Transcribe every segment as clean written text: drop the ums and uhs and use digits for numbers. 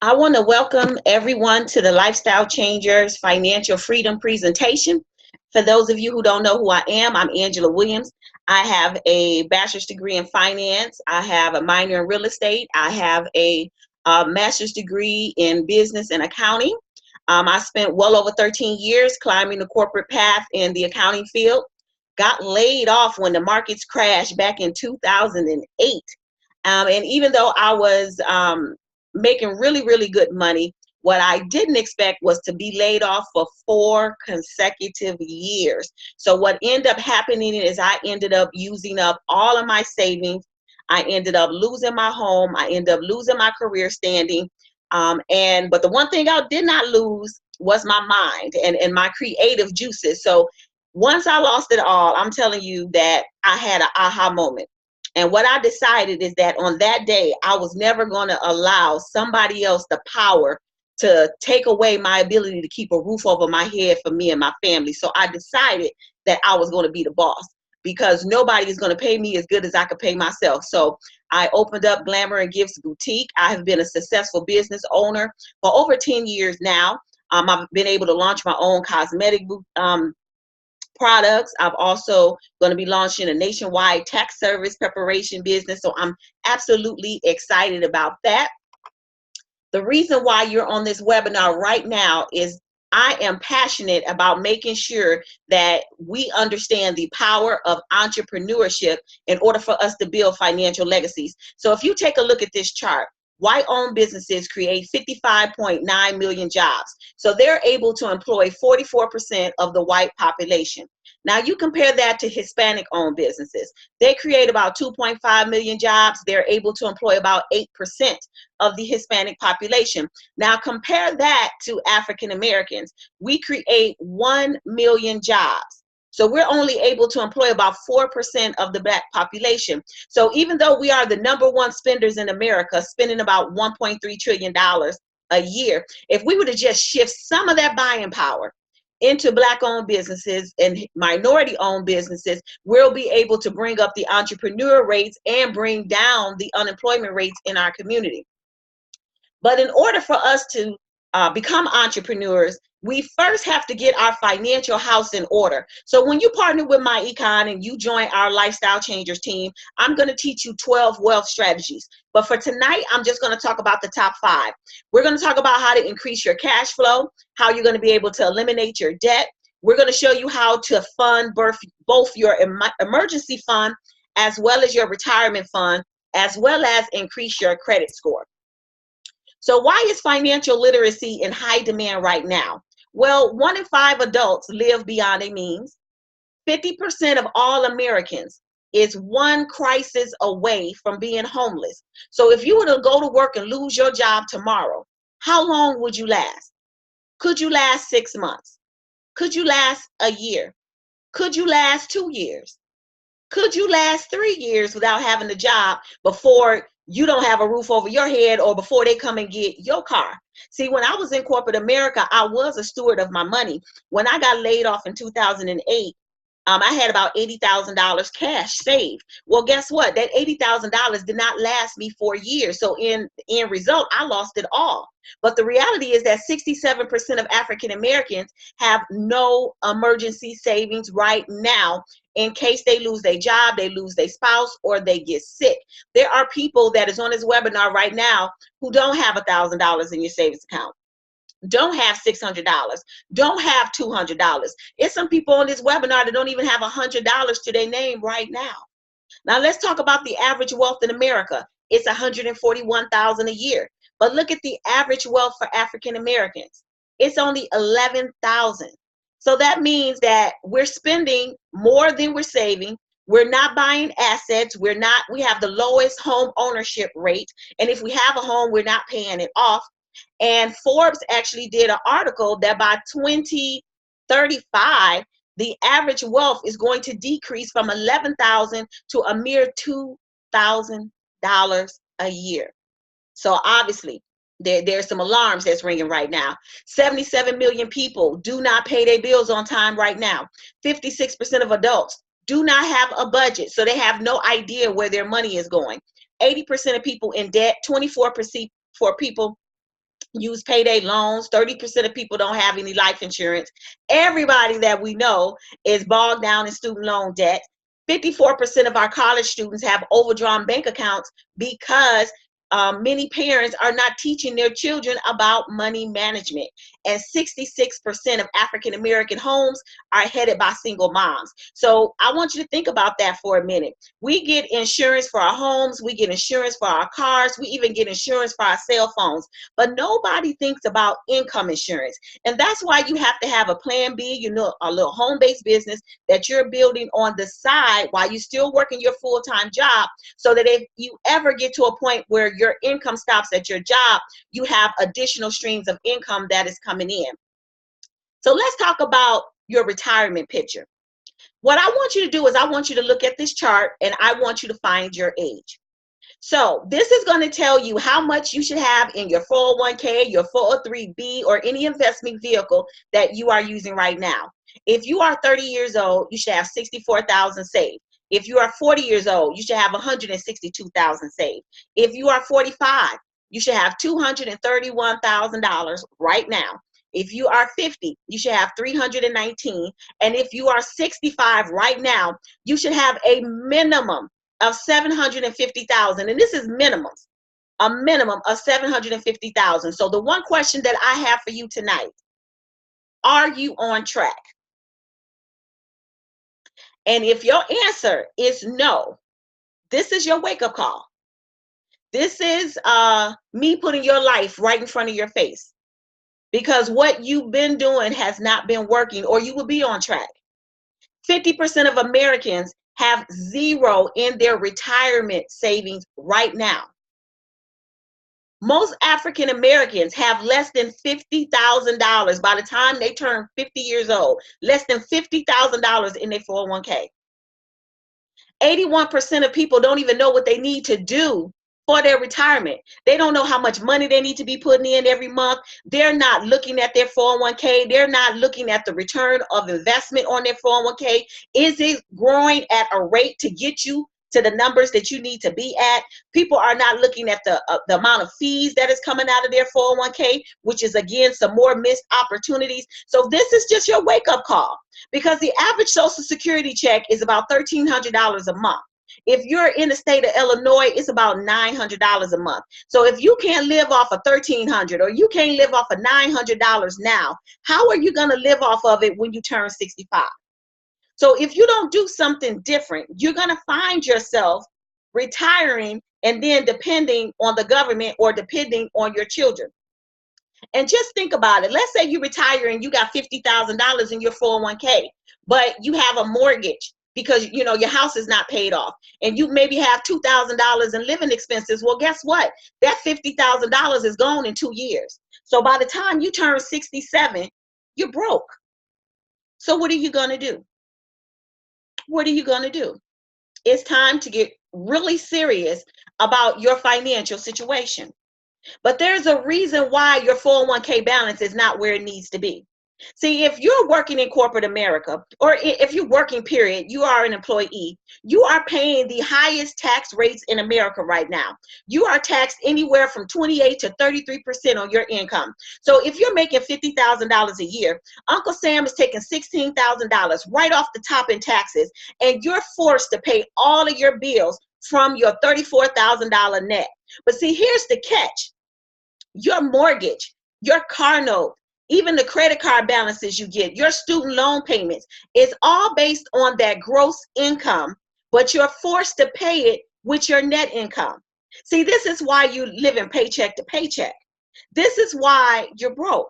I want to welcome everyone to the Lifestyle Changers Financial Freedom presentation. For those of you who don't know who I am, I'm Angela Williams. I have a bachelor's degree in finance. I have a minor in real estate. I have a master's degree in business and accounting. I spent well over 13 years climbing the corporate path in the accounting field. Got laid off when the markets crashed back in 2008. And even though I was making really, really good money, what I didn't expect was to be laid off for 4 consecutive years. So what ended up happening is I ended up using up all of my savings. I ended up losing my home. I ended up losing my career standing. But the one thing I did not lose was my mind and my creative juices. So once I lost it all, I'm telling you that I had an aha moment. And what I decided is that on that day, I was never going to allow somebody else the power to take away my ability to keep a roof over my head for me and my family. So I decided that I was going to be the boss because nobody is going to pay me as good as I could pay myself. So I opened up Glamour and Gifts Boutique. I have been a successful business owner for over 10 years now. I've been able to launch my own cosmetic products. I'm also going to be launching a nationwide tax service preparation business. So I'm absolutely excited about that. The reason why you're on this webinar right now is I am passionate about making sure that we understand the power of entrepreneurship in order for us to build financial legacies. So if you take a look at this chart, white-owned businesses create 55.9 million jobs. So they're able to employ 44% of the white population. Now you compare that to Hispanic-owned businesses. They create about 2.5 million jobs. They're able to employ about 8% of the Hispanic population. Now compare that to African Americans. We create 1 million jobs. So we're only able to employ about 4% of the black population. So even though we are the #1 spenders in America, spending about $1.3 trillion a year, if we were to just shift some of that buying power into black-owned businesses and minority-owned businesses, we'll be able to bring up the entrepreneur rates and bring down the unemployment rates in our community. But in order for us to become entrepreneurs, we first have to get our financial house in order. So when you partner with MyEcon and you join our Lifestyle Changers team, I'm going to teach you 12 wealth strategies. But for tonight, I'm just going to talk about the top 5. We're going to talk about how to increase your cash flow, how you're going to be able to eliminate your debt. We're going to show you how to fund both your emergency fund as well as your retirement fund, as well as increase your credit score. So why is financial literacy in high demand right now? Well, 1 in 5 adults live beyond their means. 50% of all Americans is one crisis away from being homeless. So if you were to go to work and lose your job tomorrow, how long would you last? Could you last 6 months? Could you last a year? Could you last 2 years? Could you last 3 years without having a job before you don't have a roof over your head or before they come and get your car? See, when I was in corporate America, I was a steward of my money. When I got laid off in 2008, I had about $80,000 cash saved. Well, guess what? That $80,000 did not last me 4 years. So in result, I lost it all. But the reality is that 67% of African Americans have no emergency savings right now in case they lose their job, they lose their spouse, or they get sick. There are people that is on this webinar right now who don't have $1,000 in your savings account, don't have $600, don't have $200. It's some people on this webinar that don't even have $100 to their name right now. Now let's talk about the average wealth in America. It's $141,000 a year. But look at the average wealth for African Americans. It's only $11,000. So that means that we're spending more than we're saving. We're not buying assets. We have the lowest home ownership rate. And if we have a home, we're not paying it off. And Forbes actually did an article that by 2035, the average wealth is going to decrease from $11,000 to a mere $2,000 a year. So obviously, there's some alarms that's ringing right now. 77 million people do not pay their bills on time right now. 56% of adults do not have a budget, so they have no idea where their money is going. 80% of people in debt, 24% for people use payday loans. 30% of people don't have any life insurance. Everybody that we know is bogged down in student loan debt. 54% of our college students have overdrawn bank accounts because many parents are not teaching their children about money management. And 66% of African American homes are headed by single moms. So I want you to think about that for a minute. We get insurance for our homes, we get insurance for our cars, we even get insurance for our cell phones, but nobody thinks about income insurance. And that's why you have to have a plan B, you know, a little home-based business that you're building on the side while you're still working your full-time job, so that if you ever get to a point where your income stops at your job, you have additional streams of income that is coming in. So let's talk about your retirement picture. What I want you to do is I want you to look at this chart and I want you to find your age. So this is going to tell you how much you should have in your 401k, your 403b, or any investment vehicle that you are using right now. If you are 30 years old, you should have 64,000 saved. If you are 40 years old, you should have 162,000 saved. If you are 45, you should have $231,000 right now. If you are 50, you should have 319. And if you are 65 right now, you should have a minimum of 750,000. And this is minimums, a minimum of 750,000. So the one question that I have for you tonight, are you on track? And if your answer is no, this is your wake-up call. This is me putting your life right in front of your face, because what you've been doing has not been working, or you will be on track. 50% of Americans have zero in their retirement savings right now. Most African Americans have less than $50,000 by the time they turn 50 years old, less than $50,000 in their 401k. 81% of people don't even know what they need to do for their retirement. They don't know how much money they need to be putting in every month. They're not looking at their 401k. They're not looking at the return of investment on their 401k. Is it growing at a rate to get you to the numbers that you need to be at? People are not looking at the amount of fees that is coming out of their 401k, which is, again, some more missed opportunities. So this is just your wake-up call, because the average Social Security check is about $1,300 a month. If you're in the state of Illinois, it's about $900 a month. So if you can't live off of $1,300, or you can't live off of $900 now, how are you going to live off of it when you turn 65? So if you don't do something different, you're going to find yourself retiring and then depending on the government or depending on your children. And just think about it. Let's say you retire and you got $50,000 in your 401k, but you have a mortgage because, you know, your house is not paid off, and you maybe have $2,000 in living expenses. Well, guess what? That $50,000 is gone in 2 years. So by the time you turn 67, you're broke. So what are you going to do? What are you going to do? It's time to get really serious about your financial situation. But there's a reason why your 401k balance is not where it needs to be. See, if you're working in corporate America, or if you're working, period, you are an employee, you are paying the highest tax rates in America right now. You are taxed anywhere from 28 to 33% on your income. So if you're making $50,000 a year, Uncle Sam is taking $16,000 right off the top in taxes, and you're forced to pay all of your bills from your $34,000 net. But see, here's the catch. Your mortgage, your car note, even the credit card balances you get, your student loan payments, it's all based on that gross income, but you're forced to pay it with your net income. See, this is why you live in paycheck to paycheck. This is why you're broke.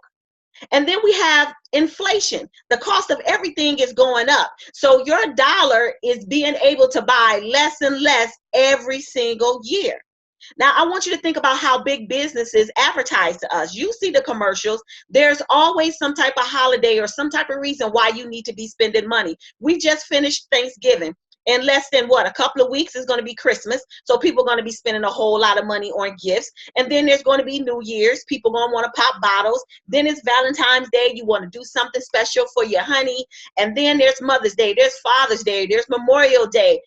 And then we have inflation. The cost of everything is going up. So your dollar is being able to buy less and less every single year. Now, I want you to think about how big businesses advertise to us. You see the commercials. There's always some type of holiday or some type of reason why you need to be spending money. We just finished Thanksgiving, in less than what, a couple of weeks is going to be Christmas. So people are going to be spending a whole lot of money on gifts. And then there's going to be New Year's. People going to want to pop bottles. Then it's Valentine's Day. You want to do something special for your honey. And then there's Mother's Day. There's Father's Day. There's Memorial Day.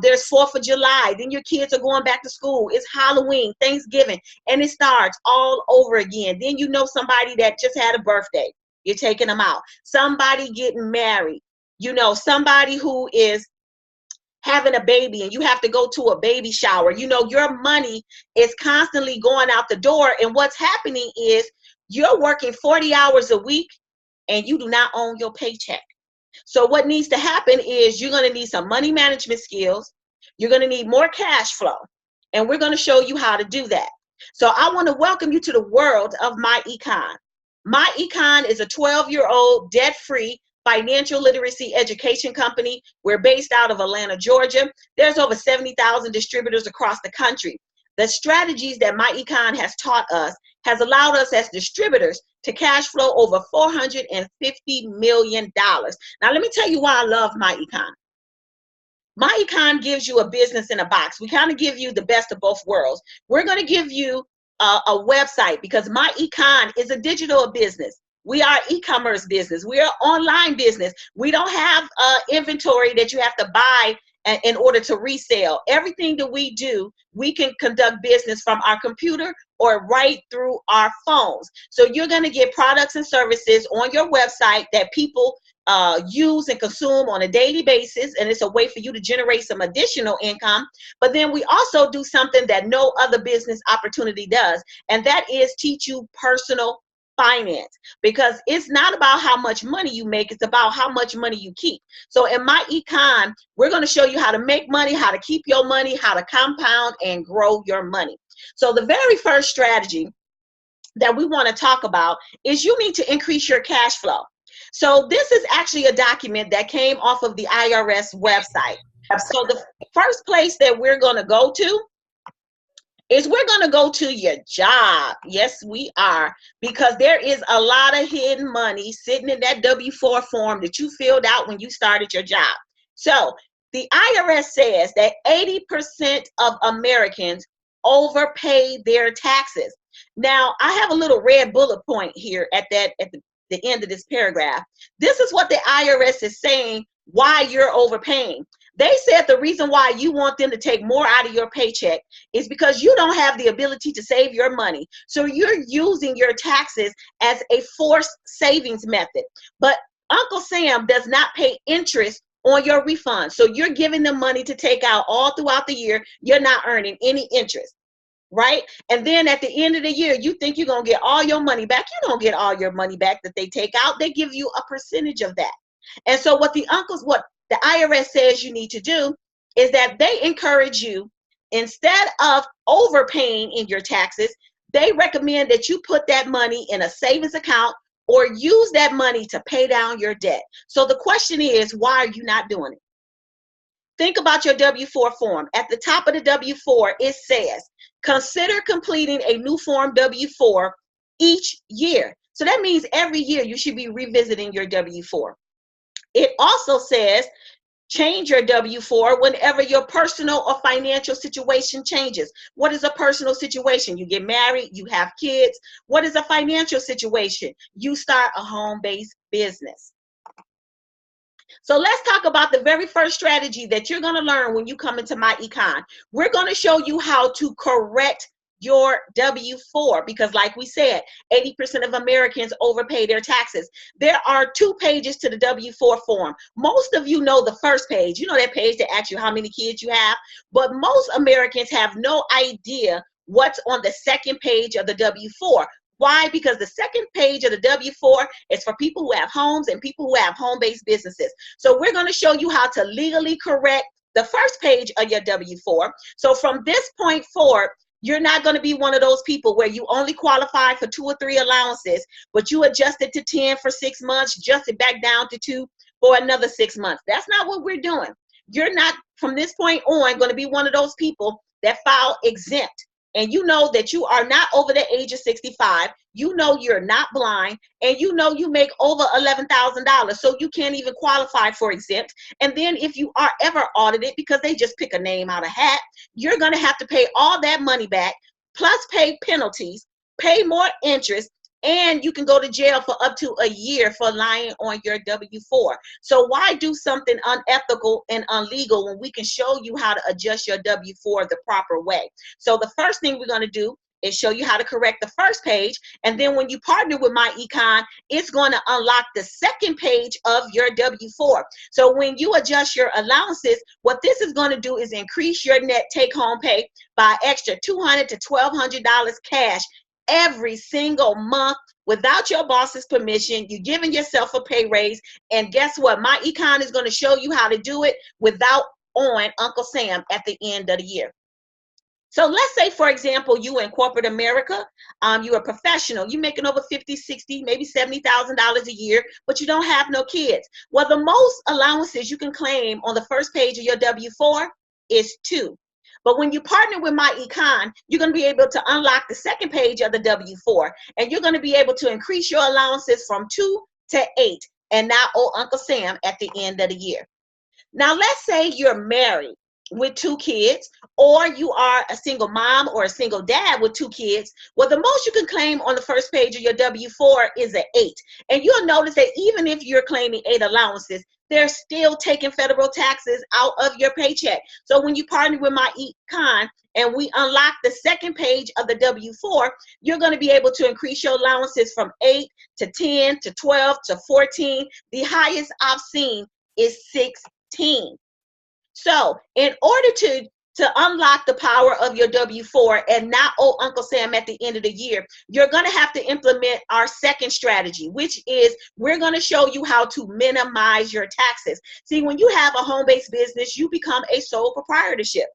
There's 4th of July. Then your kids are going back to school. It's Halloween, Thanksgiving, and it starts all over again. Then you know somebody that just had a birthday. You're taking them out. Somebody getting married. You know, somebody who is having a baby and you have to go to a baby shower. You know, your money is constantly going out the door. And what's happening is you're working 40 hours a week and you do not own your paycheck. So what needs to happen is you're going to need some money management skills. You're going to need more cash flow. And we're going to show you how to do that. So I want to welcome you to the world of MyEcon. MyEcon is a 12-year-old debt-free financial literacy education company. We're based out of Atlanta, Georgia. There's over 70,000 distributors across the country. The strategies that MyEcon has taught us has allowed us as distributors to cash flow over $450 million. Now, let me tell you why I love MyEcon. MyEcon gives you a business in a box. We kind of give you the best of both worlds. We're going to give you a website because MyEcon is a digital business. We are e-commerce business. We are online business. We don't have inventory that you have to buy in order to resell. Everything that we do, we can conduct business from our computer or right through our phones. So you're going to get products and services on your website that people use and consume on a daily basis, and it's a way for you to generate some additional income. But then we also do something that no other business opportunity does, and that is teach you personal finance, because it's not about how much money you make, it's about how much money you keep. So in MyEcon, we're going to show you how to make money, how to keep your money, how to compound and grow your money. So the very first strategy that we want to talk about is you need to increase your cash flow. So this is actually a document that came off of the IRS website. So the first place that we're going to go to is we're going to go to your job. Yes, we are, because there is a lot of hidden money sitting in that W-4 form that you filled out when you started your job. So the IRS says that 80% of Americans overpay their taxes. Now, I have a little red bullet point here at the end of this paragraph. This is what the IRS is saying why you're overpaying. They said the reason why you want them to take more out of your paycheck is because you don't have the ability to save your money. So you're using your taxes as a forced savings method. But Uncle Sam does not pay interest on your refund. So you're giving them money to take out all throughout the year. You're not earning any interest, right? And then at the end of the year, you think you're going to get all your money back. You don't get all your money back that they take out. They give you a percentage of that. And so what the IRS says you need to do is that they encourage you, instead of overpaying in your taxes, they recommend that you put that money in a savings account or use that money to pay down your debt. So the question is, why are you not doing it? Think about your W-4 form. At the top of the W-4, it says, consider completing a new form W-4 each year. So that means every year you should be revisiting your W-4. It also says, change your W-4 whenever your personal or financial situation changes. What is a personal situation? You get married, you have kids. What is a financial situation? You start a home-based business. So let's talk about the very first strategy that you're going to learn when you come into MyEcon. We're going to show you how to correct your W-4, because like we said, 80% of Americans overpay their taxes. There are 2 pages to the W-4 form. Most of you know the first page. You know that page that asks you how many kids you have, but most Americans have no idea what's on the second page of the W-4. Why? Because the second page of the W-4 is for people who have homes and people who have home-based businesses. So we're going to show you how to legally correct the first page of your W-4. So from this point forward, you're not going to be one of those people where you only qualify for 2 or 3 allowances, but you adjust it to 10 for 6 months, adjust it back down to 2 for another 6 months. That's not what we're doing. You're not, from this point on, going to be one of those people that file exempt. and you know that you are not over the age of 65, you know you're not blind, and you know you make over $11,000, so you can't even qualify for exempt. And then if you are ever audited, because they just pick a name out of hat, you're going to have to pay all that money back, plus pay penalties, pay more interest, and you can go to jail for up to a year for lying on your W-4. So why do something unethical and illegal when we can show you how to adjust your W-4 the proper way? So the first thing we're going to do is show you how to correct the first page. And then when you partner with MyEcon, it's going to unlock the second page of your W-4. So when you adjust your allowances, what this is going to do is increase your net take-home pay by extra $200 to $1,200 cash every single month without your boss's permission. You're giving yourself a pay raise. And guess what? MyEcon is going to show you how to do it without owing Uncle Sam at the end of the year. So let's say, for example, you in corporate America, you're a professional, you're making over 50, 60, maybe $70,000 a year, but you don't have no kids. Well, the most allowances you can claim on the first page of your W-4 is 2. But when you partner with MyEcon, you're going to be able to unlock the second page of the W-4, and you're going to be able to increase your allowances from 2 to 8 and not owe Uncle Sam at the end of the year. Now, let's say you're married with 2 kids, or you are a single mom or a single dad with 2 kids. Well, the most you can claim on the first page of your W-4 is an 8. And you'll notice that even if you're claiming 8 allowances, they're still taking federal taxes out of your paycheck. So when you partner with MyEcon and we unlock the second page of the W-4, you're going to be able to increase your allowances from 8 to 10 to 12 to 14. The highest I've seen is 16. So in order to unlock the power of your W-4 and not owe Uncle Sam at the end of the year, you're going to have to implement our second strategy, which is we're going to show you how to minimize your taxes. See, when you have a home-based business, you become a sole proprietorship.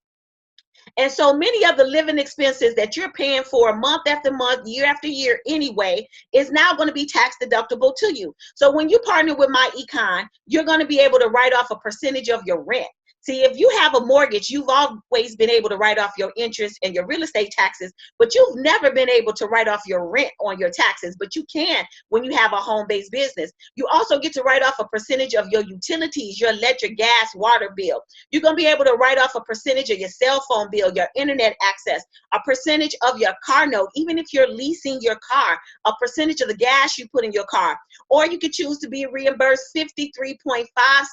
And so many of the living expenses that you're paying for month after month, year after year anyway, is now going to be tax deductible to you. So when you partner with MyEcon, you're going to be able to write off a percentage of your rent. See, if you have a mortgage, you've always been able to write off your interest and your real estate taxes, but you've never been able to write off your rent on your taxes, but you can when you have a home-based business. You also get to write off a percentage of your utilities, your electric, gas, water bill. You're going to be able to write off a percentage of your cell phone bill, your internet access, a percentage of your car note, even if you're leasing your car, a percentage of the gas you put in your car. Or you could choose to be reimbursed 53.5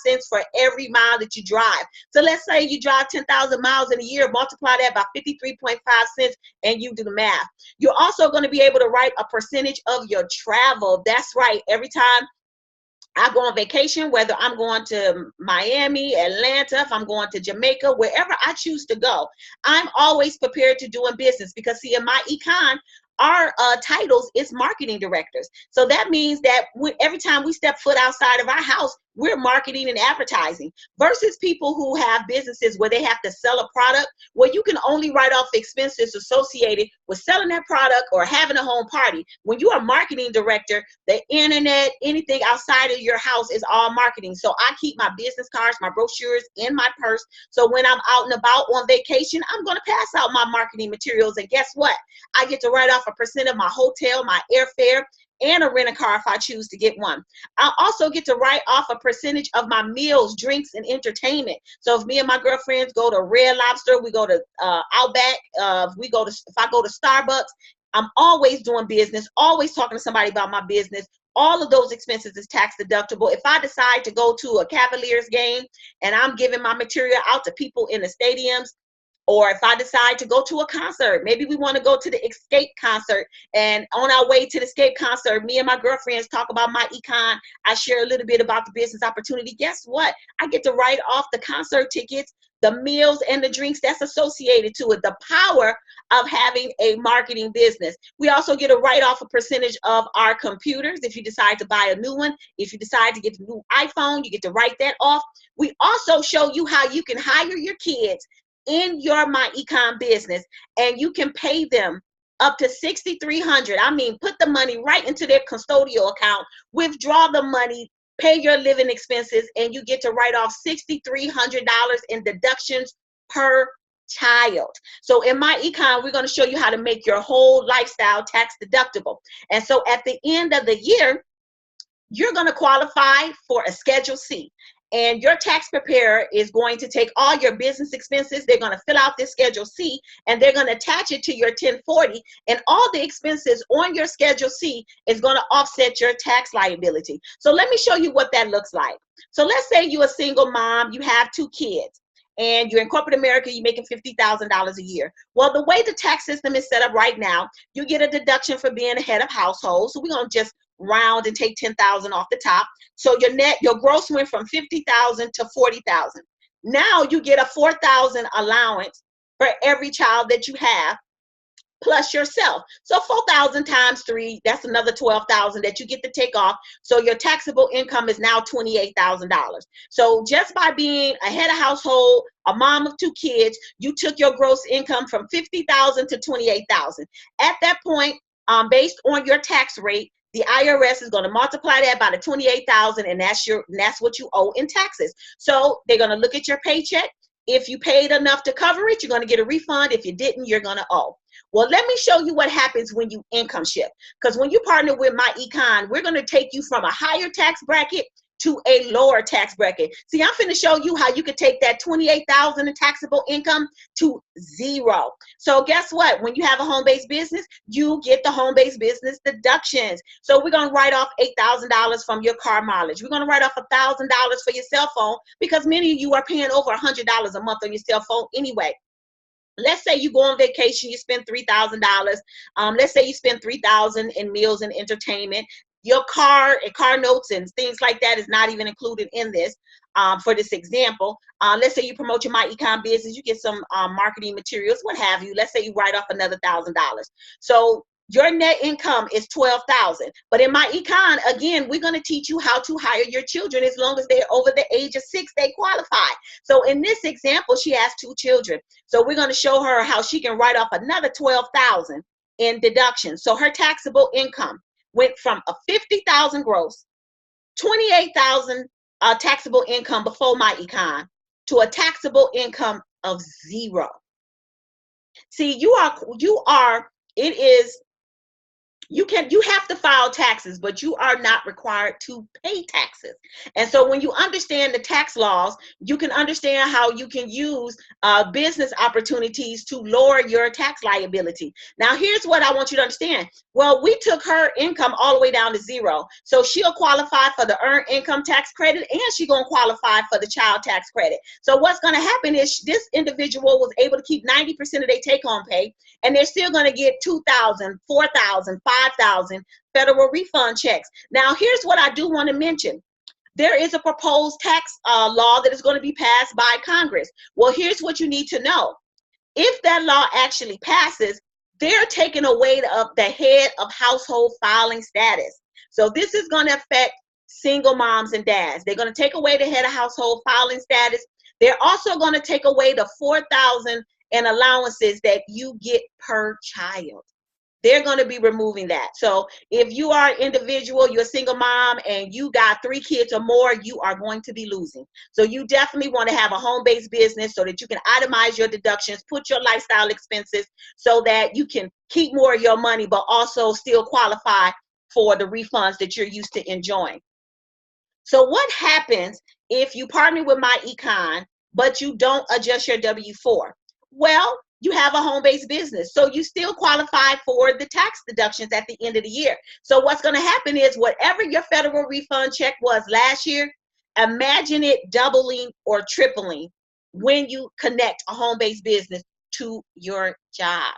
cents for every mile that you drive. So let's say you drive 10,000 miles in a year, multiply that by 53.5 cents, and you do the math. You're also going to be able to write a percentage of your travel. That's right. Every time I go on vacation, whether I'm going to Miami, Atlanta, if I'm going to Jamaica, wherever I choose to go, I'm always prepared to doing business because, see, in MyEcon, our titles is marketing directors. So that means that every time we step foot outside of our house, we're marketing and advertising, versus people who have businesses where they have to sell a product, where you can only write off expenses associated with selling that product or having a home party. When you are a marketing director, the internet, anything outside of your house is all marketing. So I keep my business cards, my brochures in my purse. So when I'm out and about on vacation, I'm going to pass out my marketing materials. And guess what? I get to write off a percent of my hotel, my airfare, and a rent-a-car if I choose to get one. I'll also get to write off a percentage of my meals, drinks, and entertainment. So if me and my girlfriends go to Red Lobster, we go to Outback, if I go to Starbucks, I'm always doing business, always talking to somebody about my business. All of those expenses is tax deductible. If I decide to go to a Cavaliers game and I'm giving my material out to people in the stadiums, or if I decide to go to a concert, maybe we want to go to the Escape concert, and on our way to the Escape concert, me and my girlfriends talk about MyEcon. I share a little bit about the business opportunity. Guess what? I get to write off the concert tickets, the meals, and the drinks that's associated to it. The power of having a marketing business. We also get to write off a percentage of our computers. If you decide to buy a new one, if you decide to get a new iPhone, you get to write that off. We also show you how you can hire your kids in your MyEcon business, and you can pay them up to $6,300. I mean, put the money right into their custodial account, withdraw the money, pay your living expenses, and you get to write off $6,300 in deductions per child. So in MyEcon, we're going to show you how to make your whole lifestyle tax deductible. And so at the end of the year, you're going to qualify for a Schedule C. And your tax preparer is going to take all your business expenses. They're going to fill out this Schedule C, and they're going to attach it to your 1040. And all the expenses on your Schedule C is going to offset your tax liability. So let me show you what that looks like. So let's say you're a single mom, you have 2 kids, and you're in corporate America, you're making $50,000 a year. Well, the way the tax system is set up right now, you get a deduction for being a head of household. So we're going to just round and take 10,000 off the top. So your gross went from 50,000 to 40,000. Now you get a 4,000 allowance for every child that you have, plus yourself. So 4,000 times 3, that's another 12,000 that you get to take off. So your taxable income is now $28,000. So just by being a head of household, a mom of 2 kids, you took your gross income from 50,000 to 28,000. At that point, based on your tax rate, the IRS is going to multiply that by the 28,000, and that's what you owe in taxes. So they're going to look at your paycheck. If you paid enough to cover it, you're going to get a refund. If you didn't, you're going to owe. Well, let me show you what happens when you income shift. Because when you partner with MyEcon, we're going to take you from a higher tax bracket to a lower tax bracket. See, I'm finna show you how you could take that 28,000 in taxable income to 0. So guess what? When you have a home-based business, you get the home-based business deductions. So we're gonna write off $8,000 from your car mileage. We're gonna write off $1,000 for your cell phone, because many of you are paying over $100 a month on your cell phone anyway. Let's say you go on vacation, you spend $3,000. Let's say you spend $3,000 in meals and entertainment. Your car and car notes and things like that is not even included in this. For this example, let's say you promote your MyEcon business, you get some marketing materials, what have you. Let's say you write off another $1,000. So your net income is $12,000. But in MyEcon, again, we're going to teach you how to hire your children. As long as they're over the age of 6, they qualify. So in this example, she has 2 children. So we're going to show her how she can write off another $12,000 in deductions. So her taxable income went from a 50,000 gross, 28,000 taxable income before MyEcon, to a taxable income of 0. See, you have to file taxes, but you are not required to pay taxes. And so when you understand the tax laws, you can understand how you can use business opportunities to lower your tax liability. Now, here's what I want you to understand. Well, we took her income all the way down to 0. So she'll qualify for the earned income tax credit, and she's going to qualify for the child tax credit. So what's going to happen is this individual was able to keep 90% of their take-home pay, and they're still going to get 2,000, 4,000, 5,000 federal refund checks. Now, here's what I do want to mention. There is a proposed tax law that is going to be passed by Congress. Well, here's what you need to know. If that law actually passes, they're taking away the head of household filing status. So this is going to affect single moms and dads. They're going to take away the head of household filing status. They're also going to take away the 4,000 in allowances that you get per child. They're going to be removing that. So if you are an individual, you're a single mom, and you got 3 kids or more, you are going to be losing. So you definitely want to have a home-based business so that you can itemize your deductions, put your lifestyle expenses so that you can keep more of your money, but also still qualify for the refunds that you're used to enjoying. So what happens if you partner with MyEcon, but you don't adjust your W-4? Well, you have a home-based business, so you still qualify for the tax deductions at the end of the year. So what's going to happen is whatever your federal refund check was last year, imagine it doubling or tripling when you connect a home-based business to your job.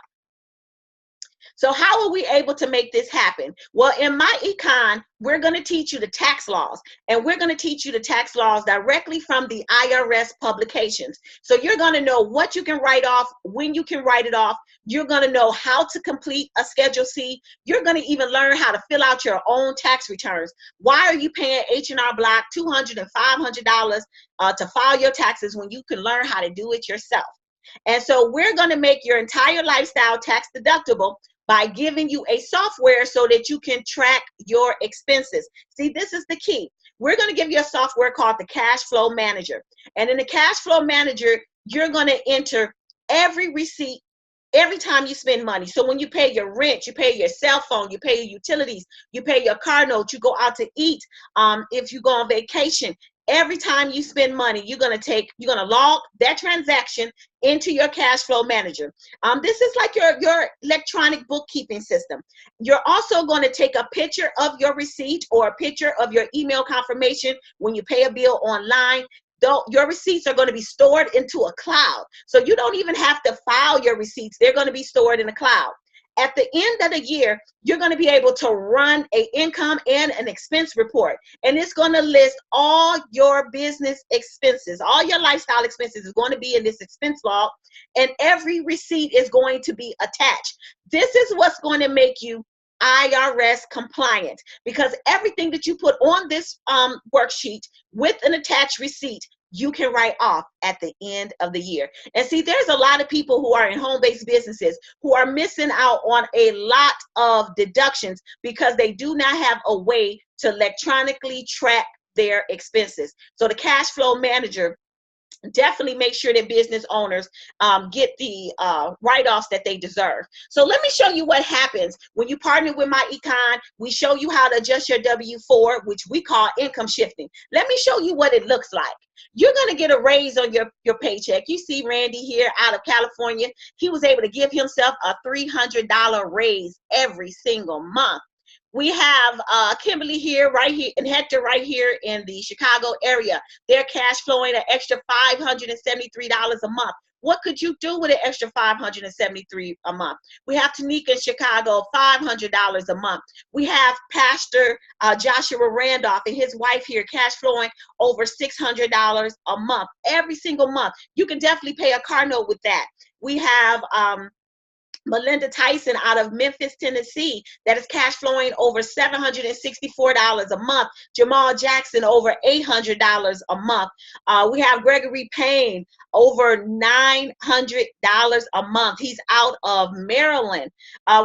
So how are we able to make this happen? Well, in MyEcon, we're going to teach you the tax laws, and we're going to teach you the tax laws directly from the IRS publications. So you're going to know what you can write off, when you can write it off. You're going to know how to complete a Schedule C. You're going to even learn how to fill out your own tax returns. Why are you paying H&R Block $200 and $500 to file your taxes when you can learn how to do it yourself? And so we're going to make your entire lifestyle tax deductible by giving you a software so that you can track your expenses. See, this is the key. We're going to give you a software called the Cash Flow Manager. And in the Cash Flow Manager, you're going to enter every receipt, every time you spend money. So when you pay your rent, you pay your cell phone, you pay your utilities, you pay your car note, you go out to eat, if you go on vacation, every time you spend money, you're going to log that transaction into your cash flow manager. This is like your electronic bookkeeping system. You're also going to take a picture of your receipt or a picture of your email confirmation when you pay a bill online. Though your receipts are going to be stored into a cloud. So you don't even have to file your receipts. They're going to be stored in a cloud. At the end of the year, you're going to be able to run an income and an expense report. And it's going to list all your business expenses. All your lifestyle expenses is going to be in this expense log. And every receipt is going to be attached. This is what's going to make you IRS compliant, because everything that you put on this worksheet with an attached receipt, you can write off at the end of the year. And see, there's a lot of people who are in home-based businesses who are missing out on a lot of deductions because they do not have a way to electronically track their expenses. So the cash flow manager definitely make sure that business owners get the write-offs that they deserve. So let me show you what happens when you partner with MyEcon. We show you how to adjust your W-4, which we call income shifting. Let me show you what it looks like. You're going to get a raise on your paycheck. You see Randy here out of California. He was able to give himself a $300 raise every single month. We have Kimberly here, right here, and Hector right here in the Chicago area. They're cash flowing an extra $573 a month. What could you do with an extra $573 a month? We have Tanika in Chicago, $500 a month. We have Pastor Joshua Randolph and his wife here, cash flowing over $600 a month, every single month. You can definitely pay a car note with that. We have Melinda Tyson out of Memphis, Tennessee, that is cash flowing over $764 a month. Jamal Jackson over $800 a month. We have Gregory Payne over $900 a month. He's out of Maryland.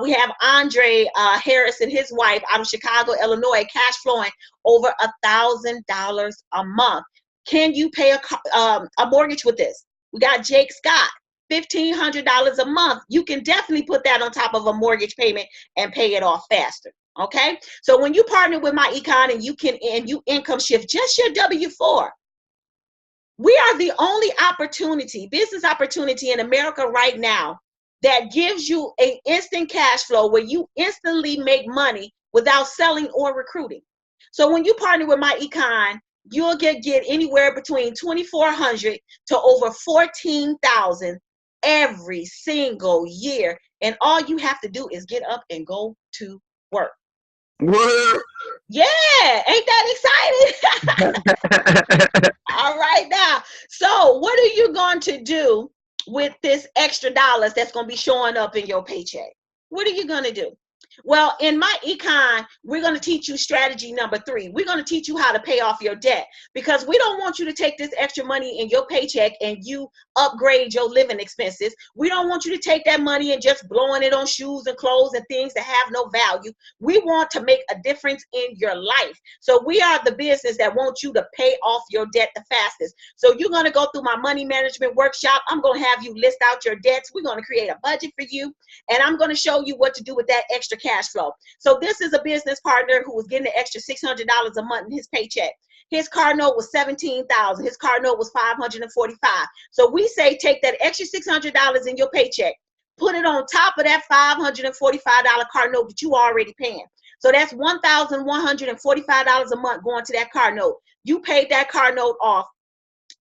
We have Andre Harris and his wife out of Chicago, Illinois, cash flowing over $1,000 a month. Can you pay a mortgage with this? We got Jake Scott, $1,500 a month. You can definitely put that on top of a mortgage payment and pay it off faster. Okay, so when you partner with MyEcon and you income shift just your W-4, we are the only business opportunity in America right now that gives you an instant cash flow where you instantly make money without selling or recruiting. So when you partner with MyEcon, you'll get anywhere between $2,400 to over $14,000 every single year. And all you have to do is get up and go to work. What? Yeah, ain't that exciting? All right now. So what are you going to do with this extra dollars that's going to be showing up in your paycheck? What are you going to do? Well, in MyEcon, we're going to teach you strategy number 3. We're going to teach you how to pay off your debt, because we don't want you to take this extra money in your paycheck and you upgrade your living expenses. We don't want you to take that money and just blowing it on shoes and clothes and things that have no value. We want to make a difference in your life. So we are the business that wants you to pay off your debt the fastest. So you're going to go through my money management workshop. I'm going to have you list out your debts. We're going to create a budget for you, and I'm going to show you what to do with that extra cash flow. So this is a business partner who was getting an extra $600 a month in his paycheck. His car note was $17,000. His car note was $545. So we say take that extra $600 in your paycheck, put it on top of that $545 car note that you already paying. So that's $1,145 a month going to that car note. You paid that car note off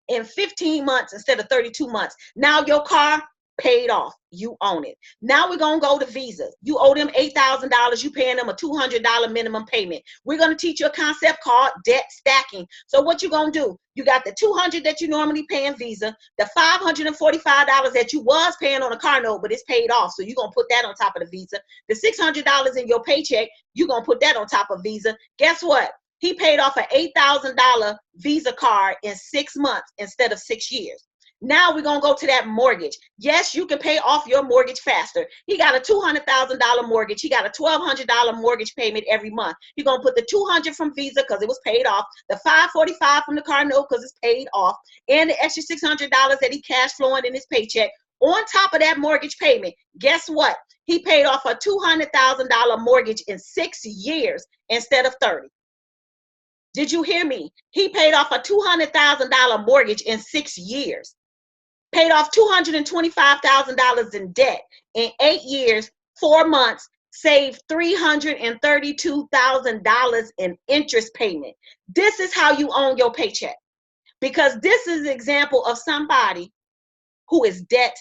in 15 months instead of 32 months. Now your car paid off. You own it. Now we're going to go to Visa. You owe them $8,000. You paying them a $200 minimum payment. We're going to teach you a concept called debt stacking. So what you going to do? You got the $200 that you normally pay in Visa, the $545 that you was paying on a car note, but it's paid off. So you're going to put that on top of the Visa. The $600 in your paycheck, you're going to put that on top of Visa. Guess what? He paid off an $8,000 Visa card in 6 months instead of 6 years. Now we're going to go to that mortgage. Yes, you can pay off your mortgage faster. He got a $200,000 mortgage. He got a $1,200 mortgage payment every month. You're going to put the $200 from Visa because it was paid off, the $545 from the car note because it's paid off, and the extra $600 that he cash flowing in his paycheck. On top of that mortgage payment, guess what? He paid off a $200,000 mortgage in 6 years instead of 30. Did you hear me? He paid off a $200,000 mortgage in 6 years. Paid off $225,000 in debt in 8 years, 4 months, saved $332,000 in interest payment. This is how you own your paycheck, because this is an example of somebody who is debt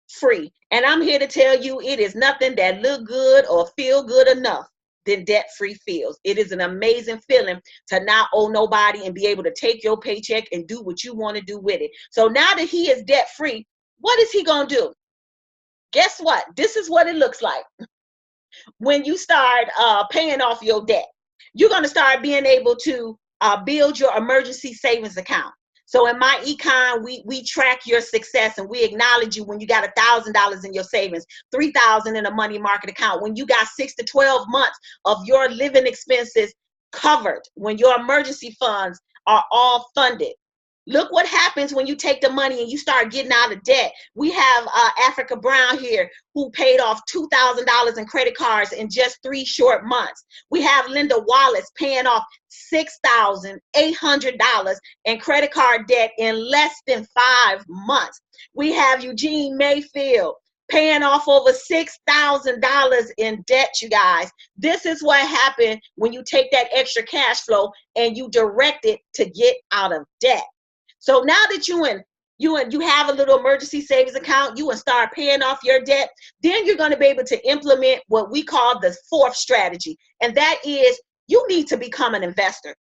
free. And I'm here to tell you, it is nothing that look good or feel good enough than debt free feels. It is an amazing feeling to not owe nobody and be able to take your paycheck and do what you want to do with it. So now that he is debt free, what is he going to do? Guess what? This is what it looks like. When you start paying off your debt, you're going to start being able to build your emergency savings account. So in MyEcon, we track your success and we acknowledge you when you got $1,000 in your savings, $3,000 in a money market account, when you got 6 to 12 months of your living expenses covered, when your emergency funds are all funded. Look what happens when you take the money and you start getting out of debt. We have Africa Brown here who paid off $2,000 in credit cards in just 3 short months. We have Linda Wallace paying off $6,800 in credit card debt in less than 5 months. We have Eugene Mayfield paying off over $6,000 in debt, you guys. This is what happened when you take that extra cash flow and you direct it to get out of debt. So now that you have a little emergency savings account, you will start paying off your debt, then you're going to be able to implement what we call the 4th strategy. And that is, you need to become an investor.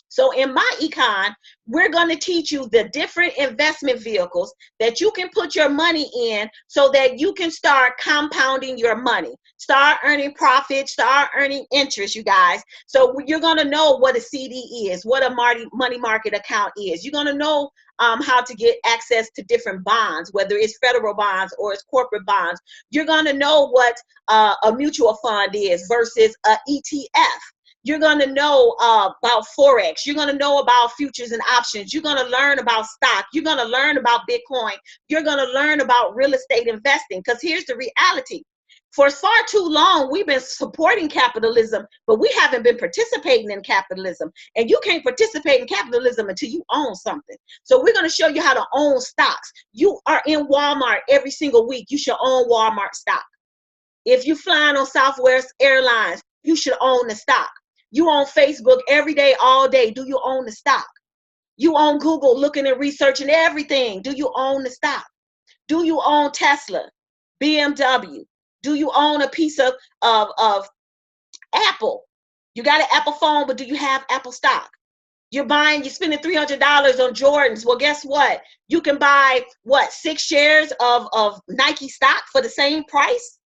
So in MyEcon, we're going to teach you the different investment vehicles that you can put your money in so that you can start compounding your money, start earning profit, start earning interest, you guys. So you're going to know what a CD is, what a money market account is. You're going to know how to get access to different bonds, whether it's federal bonds or it's corporate bonds. You're going to know what a mutual fund is versus an ETF. You're going to know about Forex. You're going to know about futures and options. You're going to learn about stock. You're going to learn about Bitcoin. You're going to learn about real estate investing. Because here's the reality. For far too long, we've been supporting capitalism, but we haven't been participating in capitalism. And you can't participate in capitalism until you own something. So we're going to show you how to own stocks. You are in Walmart every single week. You should own Walmart stock. If you're flying on Southwest Airlines, you should own the stock. You on Facebook every day, all day. Do you own the stock? You on Google looking and researching everything. Do you own the stock? Do you own Tesla, BMW? Do you own a piece of Apple? You got an Apple phone, but do you have Apple stock? You're spending $300 on Jordans. Well, guess what? You can buy, 6 shares of Nike stock for the same price?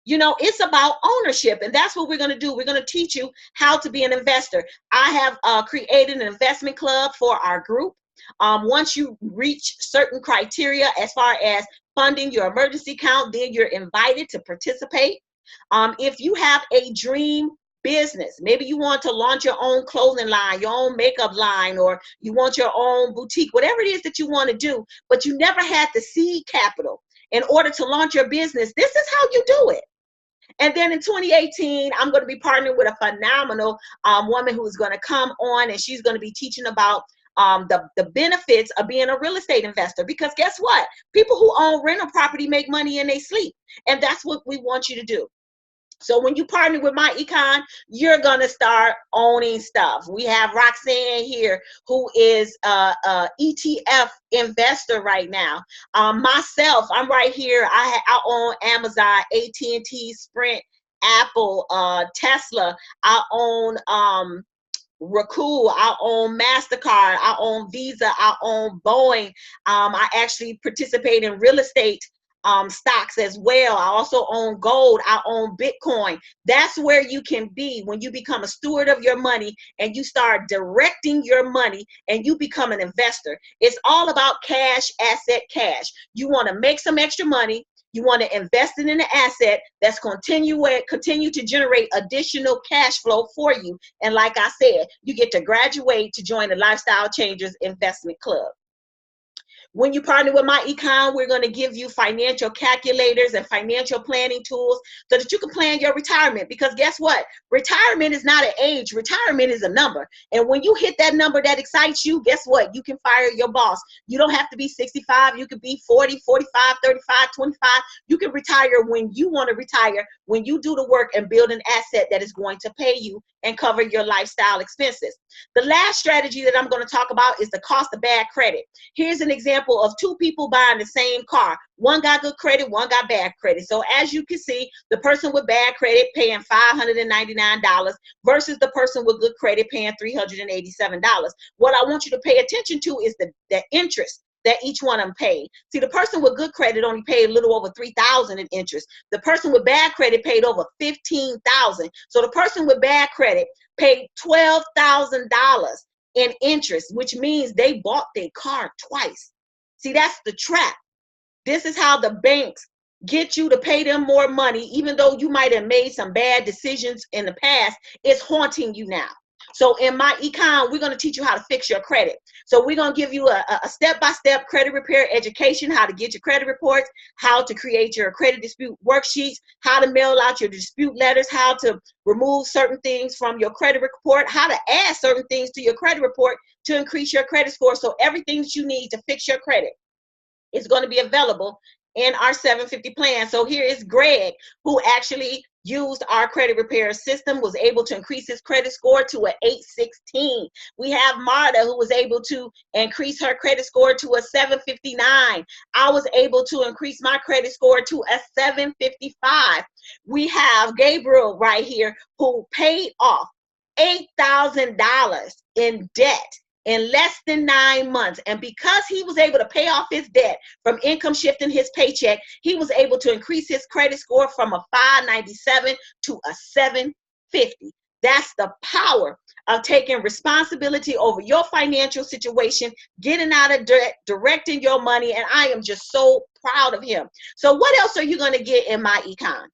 You know, it's about ownership, and that's what we're going to do. We're going to teach you how to be an investor. I have created an investment club for our group. Once you reach certain criteria as far as funding your emergency account, then you're invited to participate. If you have a dream business, maybe you want to launch your own clothing line, your own makeup line, or you want your own boutique, whatever it is that you want to do, but you never had the seed capital in order to launch your business, this is how you do it. And then in 2018, I'm going to be partnering with a phenomenal woman who is going to come on, and she's going to be teaching about the benefits of being a real estate investor. Because guess what? People who own rental property make money in their sleep. And that's what we want you to do. So when you partner with MyEcon, you're going to start owning stuff. We have Roxanne here, who is a ETF investor right now. Myself, I'm right here. I own Amazon, AT&T, Sprint, Apple, Tesla. I own Rakul, I own MasterCard, I own Visa, I own Boeing. I actually participate in real estate stocks as well. I also own gold. I own Bitcoin. That's where you can be when you become a steward of your money and you start directing your money and you become an investor. It's all about cash, asset, cash. You want to make some extra money. You want to invest it in an asset that's continue to generate additional cash flow for you. And like I said, you get to graduate to join the Lifestyle Changers Investment Club. When you partner with MyEcon, we're going to give you financial calculators and financial planning tools so that you can plan your retirement. Because guess what? Retirement is not an age. Retirement is a number. And when you hit that number that excites you, guess what? You can fire your boss. You don't have to be 65. You could be 40, 45, 35, 25. You can retire when you want to retire, when you do the work and build an asset that is going to pay you and cover your lifestyle expenses. The last strategy that I'm going to talk about is the cost of bad credit. Here's an example of two people buying the same car. One got good credit, one got bad credit. So as you can see, the person with bad credit paying $599 versus the person with good credit paying $387. What I want you to pay attention to is the interest that each one of them paid. See, the person with good credit only paid a little over $3,000 in interest. The person with bad credit paid over $15,000. So the person with bad credit paid $12,000 in interest, which means they bought their car twice. See, that's the trap. This is how the banks get you to pay them more money, even though you might have made some bad decisions in the past. It's haunting you now. So in MyEcon, we're going to teach you how to fix your credit. So we're going to give you a step-by-step credit repair education, how to get your credit reports, how to create your credit dispute worksheets, how to mail out your dispute letters, how to remove certain things from your credit report, how to add certain things to your credit report to increase your credit score. So everything that you need to fix your credit is going to be available in our 750 plan. So here is Greg, who actually used our credit repair system, was able to increase his credit score to an 816. We have Marta, who was able to increase her credit score to a 759. I was able to increase my credit score to a 755. We have Gabriel right here, who paid off $8,000 in debt in less than 9 months. And because he was able to pay off his debt from income shifting his paycheck, he was able to increase his credit score from a 597 to a 750. That's the power of taking responsibility over your financial situation, getting out of debt, directing your money. And I am just so proud of him. So what else are you going to get in MyEcon?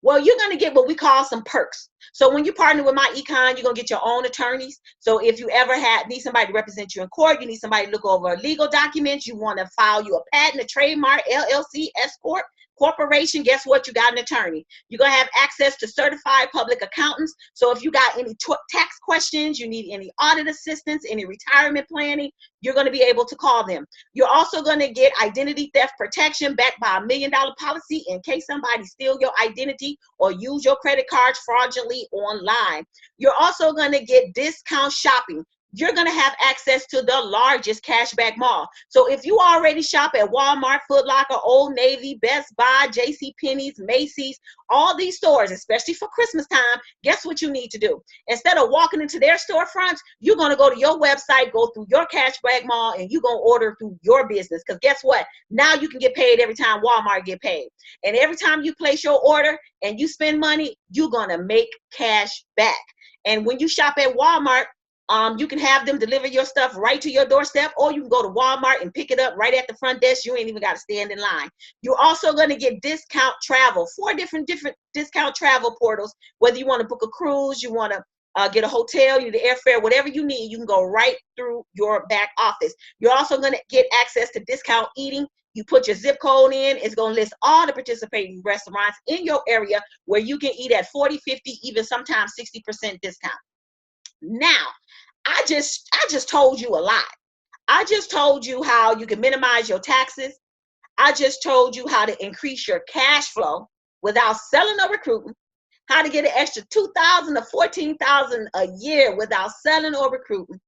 Well, you're going to get what we call some perks. So when you partner with MyEcon, you're going to get your own attorneys. So if you ever need somebody to represent you in court, you need somebody to look over legal documents, you want to file you a patent, a trademark, LLC, S Corp, corporation, guess what? You got an attorney. You're going to have access to certified public accountants. So if you got any tax questions, you need any audit assistance, any retirement planning, you're going to be able to call them. You're also going to get identity theft protection backed by $1 million policy in case somebody steals your identity or use your credit cards fraudulently online. You're also going to get discount shopping. You're going to have access to the largest cashback mall. So if you already shop at Walmart, Foot Locker, Old Navy, Best Buy, JCPenney's, Macy's, all these stores, especially for Christmas time, guess what you need to do? Instead of walking into their storefronts, you're going to go to your website, go through your cashback mall, and you're going to order through your business. Because guess what? Now you can get paid every time Walmart get paid. And every time you place your order and you spend money, you're going to make cash back. And when you shop at Walmart, you can have them deliver your stuff right to your doorstep, or you can go to Walmart and pick it up right at the front desk. You ain't even got to stand in line. You're also going to get discount travel, 4 different discount travel portals. Whether you want to book a cruise, you want to get a hotel, you need the airfare, whatever you need, you can go right through your back office. You're also going to get access to discount eating. You put your zip code in, it's going to list all the participating restaurants in your area where you can eat at 40, 50, even sometimes 60% discount. Now, I just told you a lot. I just told you how you can minimize your taxes. I just told you how to increase your cash flow without selling or recruiting, how to get an extra $2,000 to $14,000 a year without selling or recruiting,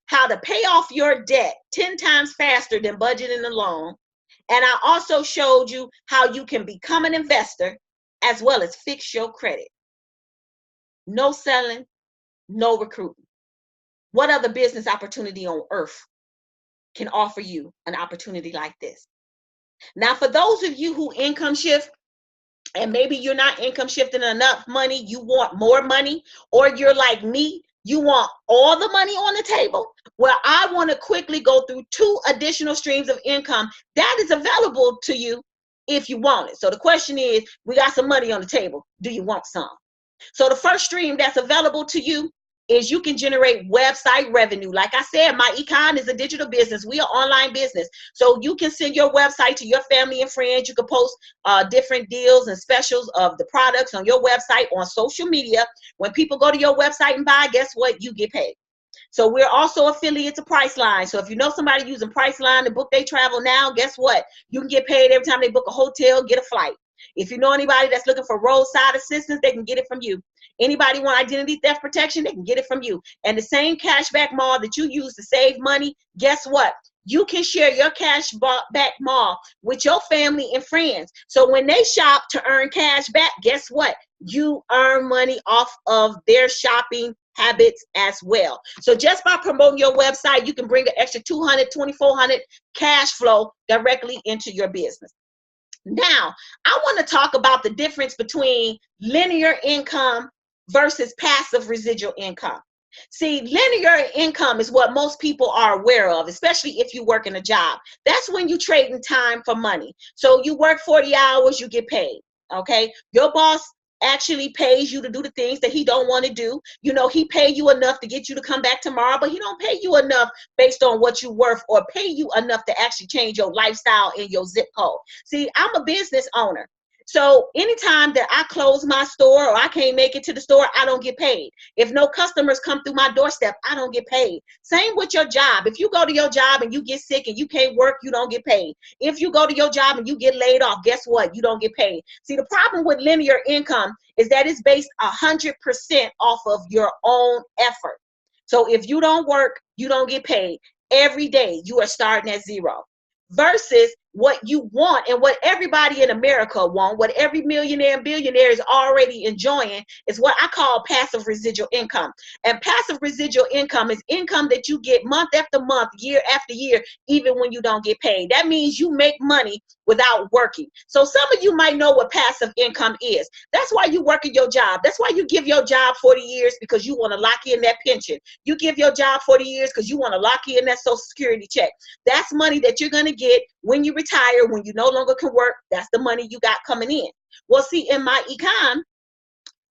how to pay off your debt 10 times faster than budgeting a loan. And I also showed you how you can become an investor as well as fix your credit. No selling, no recruiting. What other business opportunity on earth can offer you an opportunity like this? Now, for those of you who income shift, and maybe you're not income shifting enough money, you want more money, or you're like me, you want all the money on the table. Well, I want to quickly go through 2 additional streams of income that is available to you if you want it. So the question is, we got some money on the table. Do you want some? So the first stream that's available to you is you can generate website revenue. Like I said, MyEcon is a digital business. We are online business. So you can send your website to your family and friends. You can post different deals and specials of the products on your website on social media. When people go to your website and buy, guess what? You get paid. So we're also affiliate to Priceline. So if you know somebody using Priceline to book their travel now, guess what? You can get paid every time they book a hotel, get a flight. If you know anybody that's looking for roadside assistance, they can get it from you. Anybody want identity theft protection, they can get it from you. And the same cashback mall that you use to save money, guess what? You can share your cashback mall with your family and friends. So when they shop to earn cash back, guess what? You earn money off of their shopping habits as well. So just by promoting your website, you can bring an extra 200, 2,400 cash flow directly into your business. Now, I want to talk about the difference between linear income versus passive residual income. See, linear income is what most people are aware of, especially if you work in a job. That's when you trade in time for money. So you work 40 hours, you get paid. Okay, your boss actually pays you to do the things that he don't want to do. You know, he pay you enough to get you to come back tomorrow, but he don't pay you enough based on what you're worth or pay you enough to actually change your lifestyle and your zip code. See, I'm a business owner. So anytime that I close my store or I can't make it to the store, I don't get paid. If no customers come through my doorstep, I don't get paid. Same with your job. If you go to your job and you get sick and you can't work, you don't get paid. If you go to your job and you get laid off, guess what? You don't get paid. See, the problem with linear income is that it's based 100% off of your own effort. So if you don't work, you don't get paid. Every day you are starting at zero. Versus what you want and what everybody in America want, what every millionaire and billionaire is already enjoying, is what I call passive residual income. And passive residual income is income that you get month after month, year after year, even when you don't get paid. That means you make money without working. So some of you might know what passive income is. That's why you work at your job. That's why you give your job 40 years, because you want to lock in that pension. You give your job 40 years because you want to lock in that Social Security check. That's money that you're going to get when you retire, when you no longer can work. That's the money you got coming in. Well, see, in MyEcon,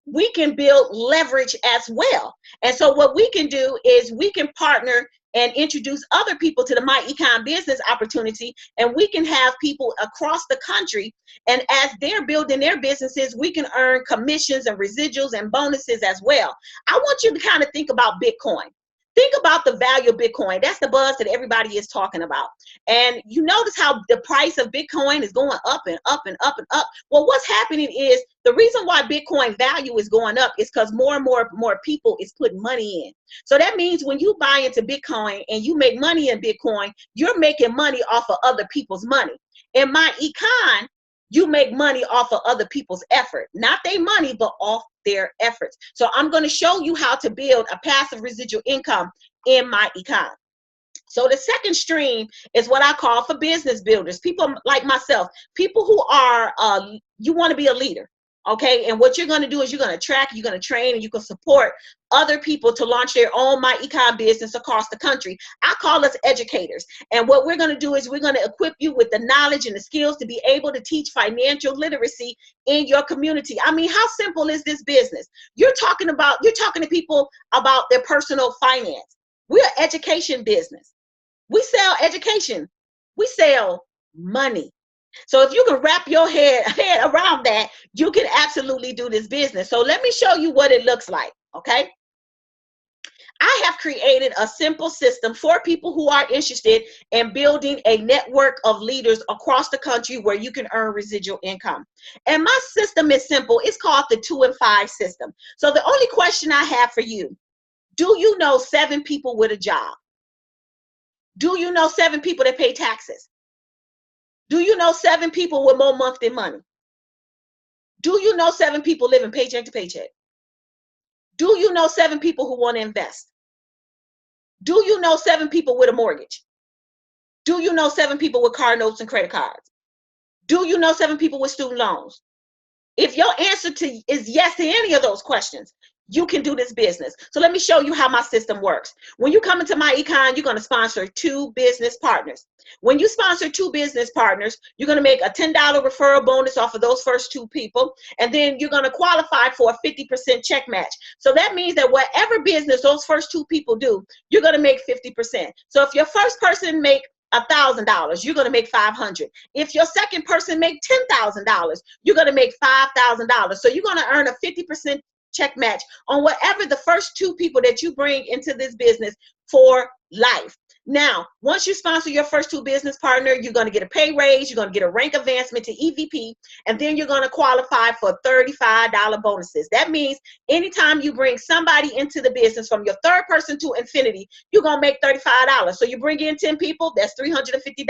we can build leverage as well. And so what we can do is we can partner and introduce other people to the MyEcon business opportunity, and we can have people across the country, and as they're building their businesses, we can earn commissions and residuals and bonuses as well. I want you to kind of think about Bitcoin. Think about the value of Bitcoin. That's the buzz that everybody is talking about. And you notice how the price of Bitcoin is going up and up and up and up. Well, what's happening is the reason why Bitcoin value is going up is because more and more people is putting money in. So that means when you buy into Bitcoin and you make money in Bitcoin, you're making money off of other people's money. In MyEcon, you make money off of other people's effort, not their money, but off their efforts. So I'm going to show you how to build a passive residual income in MyEcon. So the second stream is what I call for business builders, people like myself, people who are, you want to be a leader. Okay, and what you're going to do is you're going to track, you're going to train, and you can support other people to launch their own MyEcon business across the country. I call us educators. And what we're going to do is we're going to equip you with the knowledge and the skills to be able to teach financial literacy in your community. I mean, how simple is this business? You're talking to people about their personal finance. We're an education business. We sell education. We sell money. So if you can wrap your head around that, you can absolutely do this business. So let me show you what it looks like, okay? I have created a simple system for people who are interested in building a network of leaders across the country where you can earn residual income. And my system is simple. It's called the 2 and 5 system. So the only question I have for you, do you know 7 people with a job? Do you know 7 people that pay taxes? Do you know 7 people with more monthly money? Do you know 7 people living paycheck to paycheck? Do you know 7 people who want to invest? Do you know 7 people with a mortgage? Do you know 7 people with car notes and credit cards? Do you know 7 people with student loans? If your answer is yes to any of those questions, you can do this business. So let me show you how my system works. When you come into MyEcon, you're going to sponsor 2 business partners. When you sponsor 2 business partners, you're going to make a $10 referral bonus off of those first 2 people. And then you're going to qualify for a 50% check match. So that means that whatever business those first 2 people do, you're going to make 50%. So if your first person make $1,000, you're going to make $500. If your second person make $10,000, you're going to make $5,000. So you're going to earn a 50% check match on whatever the first 2 people that you bring into this business for life. Now, once you sponsor your first 2 business partner, you're going to get a pay raise, you're going to get a rank advancement to EVP, and then you're going to qualify for $35 bonuses. That means anytime you bring somebody into the business from your third person to infinity, you're going to make $35. So you bring in 10 people, that's $350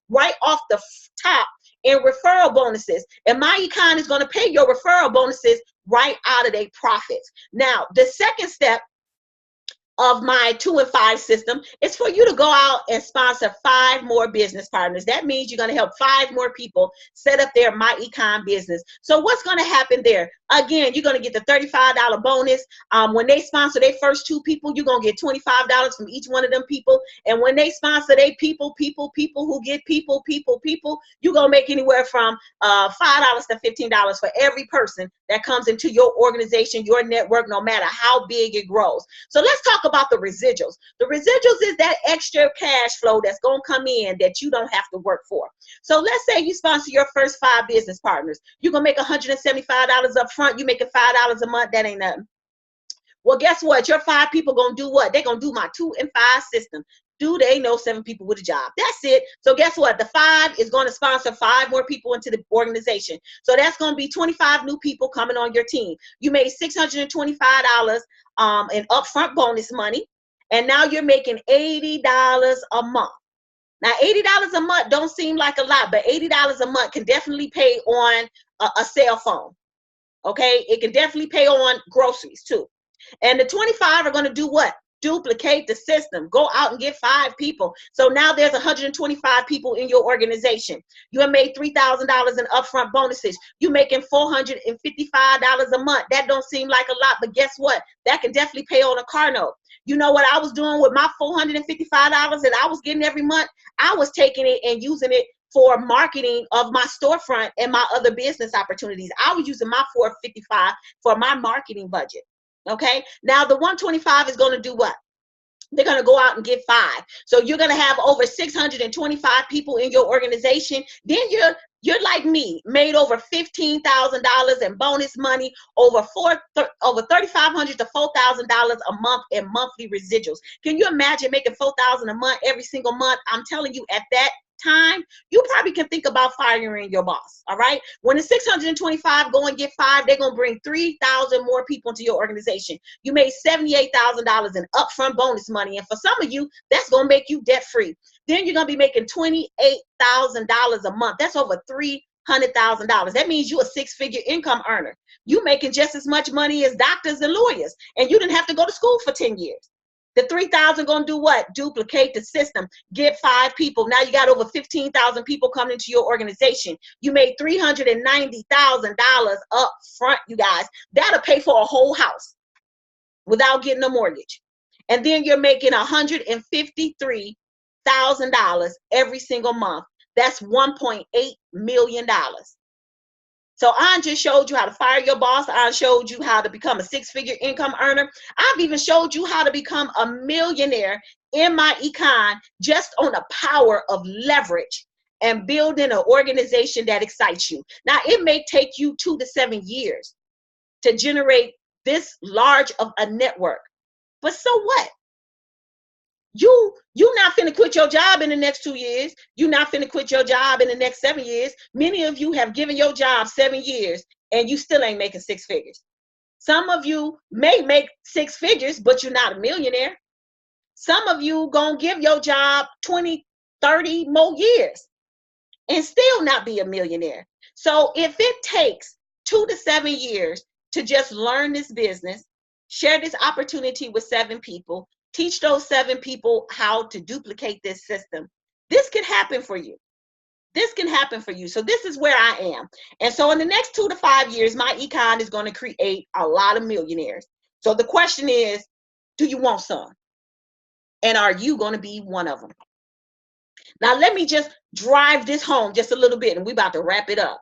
right off the top in referral bonuses. And MyEcon is going to pay your referral bonuses right out of their profits. Now, the second step of my 2 and 5 system is for you to go out and sponsor 5 more business partners. That means you're going to help 5 more people set up their MyEcon business. So what's going to happen there? Again, you're going to get the $35 bonus. When they sponsor their first 2 people, you're going to get $25 from each one of them people. And when they sponsor their people who get people, you're going to make anywhere from $5 to $15 for every person that comes into your organization, your network, no matter how big it grows. So let's talk about the residuals. The residuals is that extra cash flow that's going to come in that you don't have to work for. So let's say you sponsor your first 5 business partners. You're going to make $175 up front. You're making $5 a month. That ain't nothing. Well, guess what? Your 5 people going to do what? They're going to do my 2 and 5 system. Do they know 7 people with a job? That's it. So guess what? The 5 is going to sponsor 5 more people into the organization. So that's going to be 25 new people coming on your team. You made $625 in upfront bonus money, and now you're making $80 a month. Now, $80 a month don't seem like a lot, but $80 a month can definitely pay on a cell phone. Okay, it can definitely pay on groceries too. And the 25 are going to do what? Duplicate the system. Go out and get 5 people. So now there's 125 people in your organization. You have made $3,000 in upfront bonuses. You're making $455 a month. That don't seem like a lot, but guess what? That can definitely pay on a car note. You know what I was doing with my $455 that I was getting every month? I was taking it and using it for marketing of my storefront and my other business opportunities. I was using my $455 for my marketing budget. Okay, now the 125 is going to do what? They're going to go out and get 5. So you're going to have over 625 people in your organization. Then you're like me, made over $15,000 in bonus money, over $3,500 to $4,000 a month in monthly residuals. Can you imagine making $4,000 a month every single month? I'm telling you, at that time, you probably can think about firing your boss. All right. When the 625 go and get 5, they're going to bring 3,000 more people into your organization. You made $78,000 in upfront bonus money. And for some of you, that's going to make you debt free. Then you're going to be making $28,000 a month. That's over $300,000. That means you're a 6-figure income earner. You making just as much money as doctors and lawyers. And you didn't have to go to school for 10 years. The 3,000 going to do what? Duplicate the system. Get 5 people. Now you got over 15,000 people coming into your organization. You made $390,000 up front, you guys. That'll pay for a whole house without getting a mortgage. And then you're making $153,000 every single month. That's $1.8 million. So I just showed you how to fire your boss. I showed you how to become a 6-figure income earner. I've even showed you how to become a millionaire in MyEcon just on the power of leverage and building an organization that excites you. Now, it may take you 2 to 7 years to generate this large of a network, but so what? You not finna quit your job in the next 2 years. You not finna quit your job in the next 7 years. Many of you have given your job 7 years and you still ain't making 6 figures. Some of you may make 6 figures, but you're not a millionaire. Some of you gonna give your job 20, 30 more years and still not be a millionaire. So if it takes 2 to 7 years to just learn this business, share this opportunity with 7 people, teach those 7 people how to duplicate this system, this can happen for you. This can happen for you. So this is where I am. And so in the next 2 to 5 years, MyEcon is going to create a lot of millionaires. So the question is, do you want some? And are you going to be one of them? Now, let me just drive this home just a little bit, and we're about to wrap it up.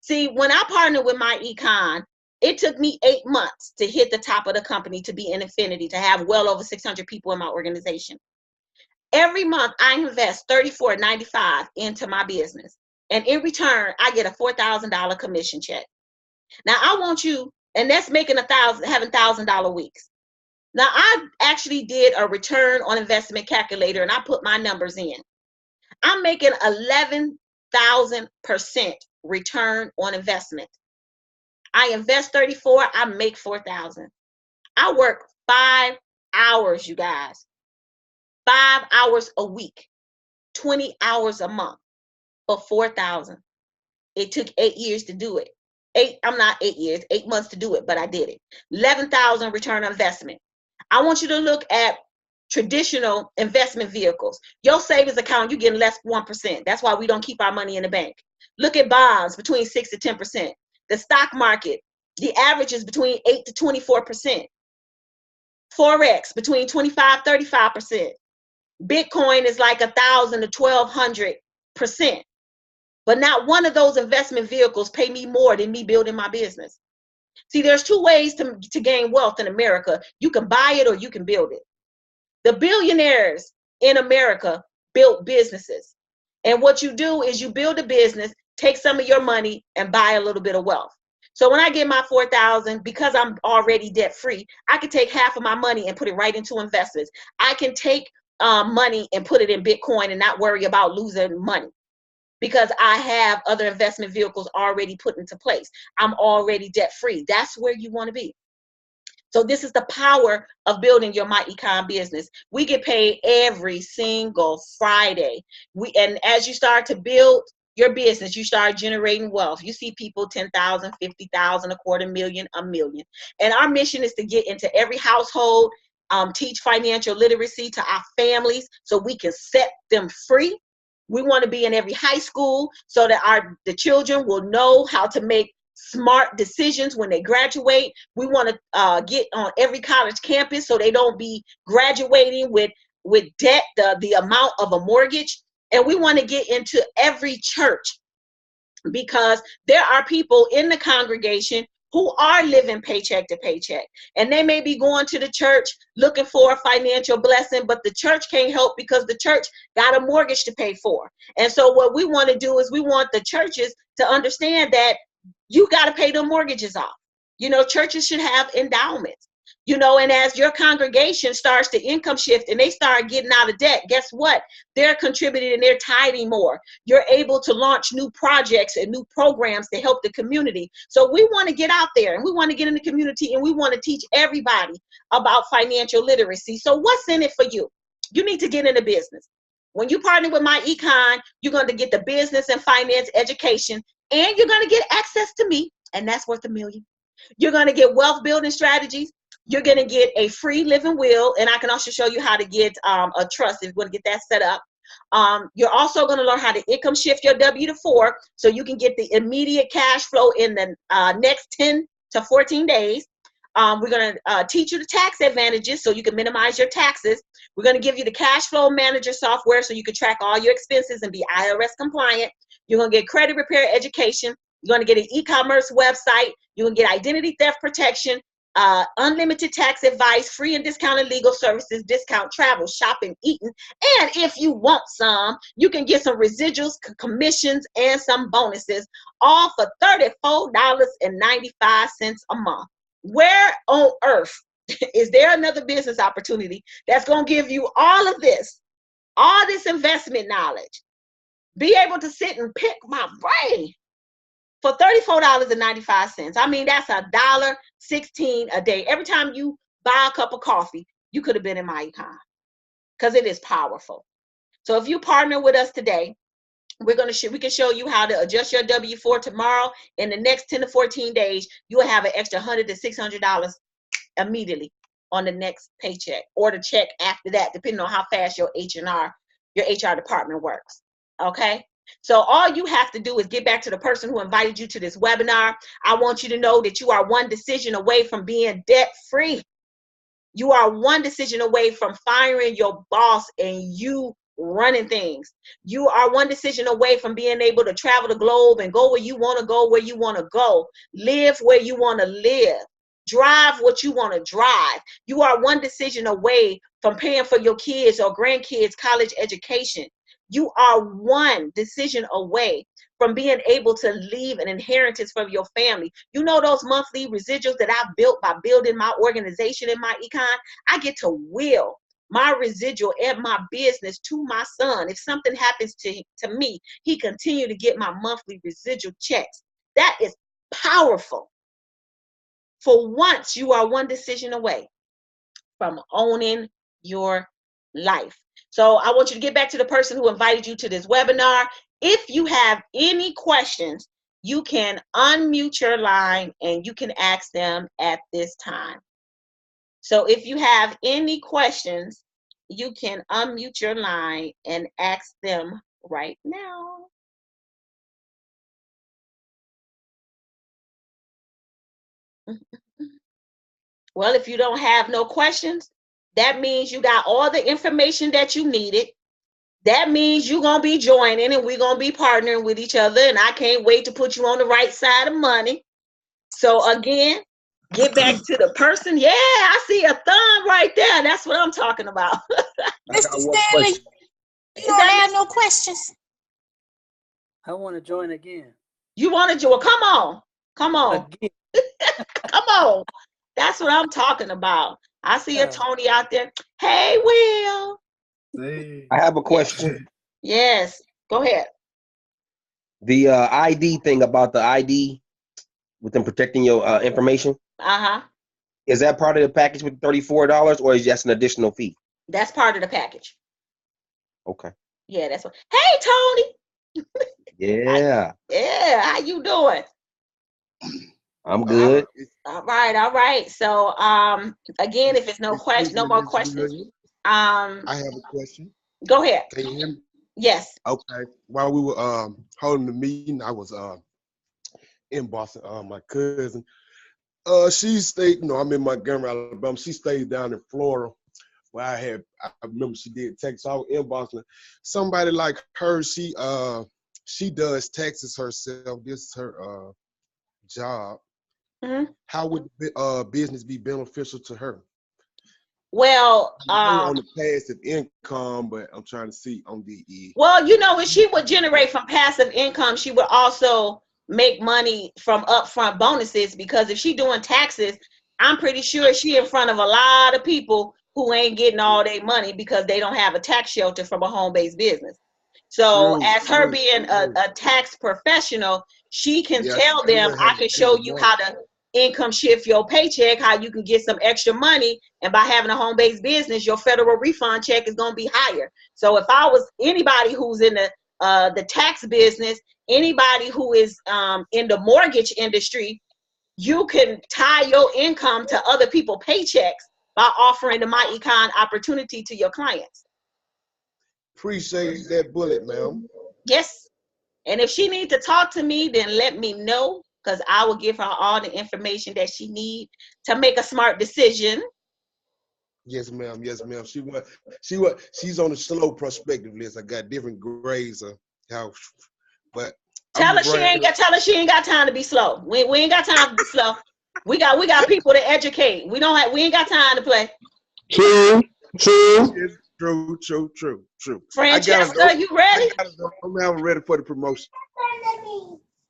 See, when I partnered with MyEcon, it took me 8 months to hit the top of the company, to be in Infinity, to have well over 600 people in my organization. Every month, I invest $34.95 into my business. And in return, I get a $4,000 commission check. Now, I want you, and that's making having $1,000 weeks. Now, I actually did a return on investment calculator, and I put my numbers in. I'm making 11,000% return on investment. I invest 34, I make 4,000. I work 5 hours, you guys. 5 hours a week, 20 hours a month for 4,000. It took 8 years to do it. 8 months to do it, but I did it. 11,000 return on investment. I want you to look at traditional investment vehicles. Your savings account, you're getting less than 1%. That's why we don't keep our money in the bank. Look at bonds, between 6 to 10%. The stock market, the average is between 8 to 24%. Forex, between 25, 35%. Bitcoin is like 1,000 to 1,200%. But not one of those investment vehicles pay me more than me building my business. See, there's 2 ways to gain wealth in America. You can buy it or you can build it. The billionaires in America built businesses. And what you do is you build a business, take some of your money, and buy a little bit of wealth. So when I get my 4,000, because I'm already debt free, I can take half of my money and put it right into investments. I can take money and put it in Bitcoin and not worry about losing money, because I have other investment vehicles already put into place. I'm already debt free. That's where you want to be. So this is the power of building your MyEcon business. We get paid every single Friday. And as you start to build your business, you start generating wealth. You see people 10,000, 50,000, $250,000, $1 million. And our mission is to get into every household, teach financial literacy to our families so we can set them free. We want to be in every high school so that the children will know how to make smart decisions when they graduate. We want to get on every college campus so they don't be graduating with debt, the amount of a mortgage. And we want to get into every church, because there are people in the congregation who are living paycheck to paycheck, and they may be going to the church looking for a financial blessing, but the church can't help because the church got a mortgage to pay for. And so what we want to do is we want the churches to understand that you got to pay the mortgages off. You know, churches should have endowments. You know, and as your congregation starts to income shift and they start getting out of debt, guess what? They're contributing and they're tithing more. You're able to launch new projects and new programs to help the community. So we want to get out there and we want to get in the community and we want to teach everybody about financial literacy. So what's in it for you? You need to get into business. When you partner with MyEcon, you're going to get the business and finance education, and you're going to get access to me, and that's worth $1 million. You're going to get wealth building strategies. You're going to get a free living will, and I can also show you how to get a trust if you want to get that set up. You're also going to learn how to income shift your W-4 so you can get the immediate cash flow in the next 10 to 14 days. We're going to teach you the tax advantages so you can minimize your taxes. We're going to give you the cash flow manager software so you can track all your expenses and be IRS compliant. You're going to get credit repair education. You're going to get an e-commerce website. You're going to get identity theft protection, unlimited tax advice, free and discounted legal services, discount travel, shopping, eating. And if you want some, you can get some residuals, commissions, and some bonuses, all for $34.95 a month. Where on earth is there another business opportunity that's going to give you all of this, all this investment knowledge, be able to sit and pick my brain for $34.95? I mean, that's $1.16 a day. Every time you buy a cup of coffee, you could have been in MyEcon, because it is powerful. So if you partner with us today, we can show you how to adjust your W-4 tomorrow. In the next 10 to 14 days, you will have an extra $100 to $600 immediately on the next paycheck, or the check after that, depending on how fast your HR department works. Okay. So all you have to do is get back to the person who invited you to this webinar. I want you to know that you are one decision away from being debt free. You are one decision away from firing your boss and you running things. You are one decision away from being able to travel the globe and go where you want to go, where you want to go, live where you want to live, drive what you want to drive. You are one decision away from paying for your kids or grandkids' college education. You are one decision away from being able to leave an inheritance for your family. You know those monthly residuals that I built by building my organization in MyEcon? I get to will my residual and my business to my son. If something happens to me, he continue to get my monthly residual checks. That is powerful. For once, you are one decision away from owning your life. So I want you to get back to the person who invited you to this webinar. If you have any questions, you can unmute your line and you can ask them at this time. So if you have any questions, you can unmute your line and ask them right now. Well, if you don't have no questions, that means you got all the information that you needed. That means you're going to be joining and we're going to be partnering with each other. And I can't wait to put you on the right side of money. So again, get back to the person. Yeah, I see a thumb right there. That's what I'm talking about. Mr. Stanley, you don't have no questions? I want to join again. You want to join? Come on. Come on. Again. Come on. That's what I'm talking about. I see a Tony out there. Hey, Will. Hey. I have a question. Yes. Go ahead. The ID thing about the ID with them protecting your information. Uh-huh. Is that part of the package with $34 or is that an additional fee? That's part of the package. Okay. Yeah, that's what. Hey, Tony. Yeah. Yeah, how you doing? I'm good. All right, all right. So, again, if it's no question, no more questions. I have a question. Go ahead. Can you hear me? Yes. Okay. While we were holding the meeting, I was in Boston. My cousin, she stayed. I'm in Montgomery, Alabama. She stayed down in Florida. Where I remember she did Texas. I was in Boston. Somebody like her, she does taxes herself. This is her job. Mm-hmm. How would business be beneficial to her? Well, on the passive income, but I'm trying to see on the well, if she would generate from passive income, she would also make money from upfront bonuses, because if she doing taxes, I'm pretty sure she in front of a lot of people who ain't getting all their money because they don't have a tax shelter from a home-based business. So as her being a tax professional, she can tell them, I can show you how to income shift your paycheck, how you can get some extra money, and by having a home-based business, your federal refund check is going to be higher. So if I was anybody who's in the tax business, anybody who is in the mortgage industry, you can tie your income to other people's paychecks by offering the MyEcon opportunity to your clients. Appreciate that bullet, ma'am. Yes. And if she needs to talk to me, then let me know, because I will give her all the information that she needs to make a smart decision. Yes, ma'am. Yes, ma'am. She's on the slow prospective list. I got different grades of how, but tell her she ain't got time to be slow. We ain't got time to be slow. We got people to educate. We ain't got time to play. True. Francesca, you ready? I'm ready for the promotion.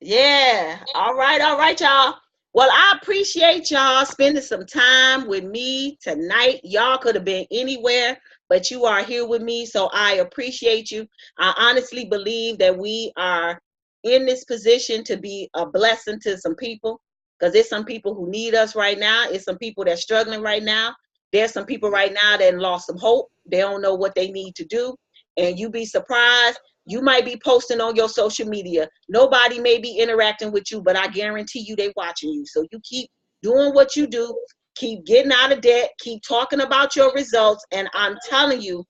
Yeah. All right, y'all. Well, I appreciate y'all spending some time with me tonight. Y'all could have been anywhere, but you are here with me, so I appreciate you. I honestly believe that we are in this position to be a blessing to some people, because there's some people who need us right now. It's some people that's struggling right now. There's some people right now that lost some hope. They don't know what they need to do. And you be surprised. You might be posting on your social media. Nobody may be interacting with you, but I guarantee you they watching you. So you keep doing what you do. Keep getting out of debt. Keep talking about your results. And I'm telling you,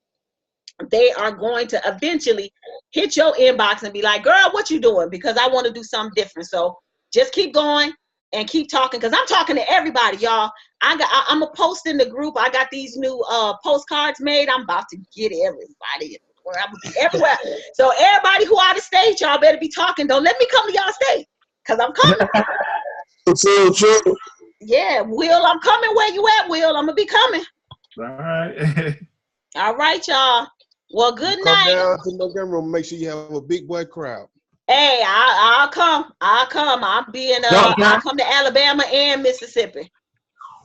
they are going to eventually hit your inbox and be like, girl, what you doing? Because I want to do something different. So just keep going and keep talking, because I'm talking to everybody, y'all. I'm a post in the group. I got these new postcards made. I'm about to get everybody. I'm gonna be everywhere. So everybody who out of state, y'all better be talking. Don't let me come to y'all state, because I'm coming. True. Yeah, Will, I'm coming where you at, Will. I'm gonna be coming. All right. All right, y'all. Well, good Come night. down to Montgomery. Make sure you have a big boy crowd. Hey, I'll come. I'll come. I'll be in. I'll come to Alabama and Mississippi.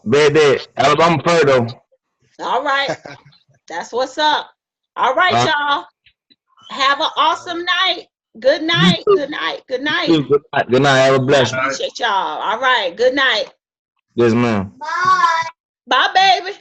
Bet. Alabama first though. All right, that's what's up. All right, y'all. Have an awesome night. Good night. Good night. Good night. Good night. Have a blessed I night. appreciate y'all. All right. Good night. Yes, ma'am. Bye, baby.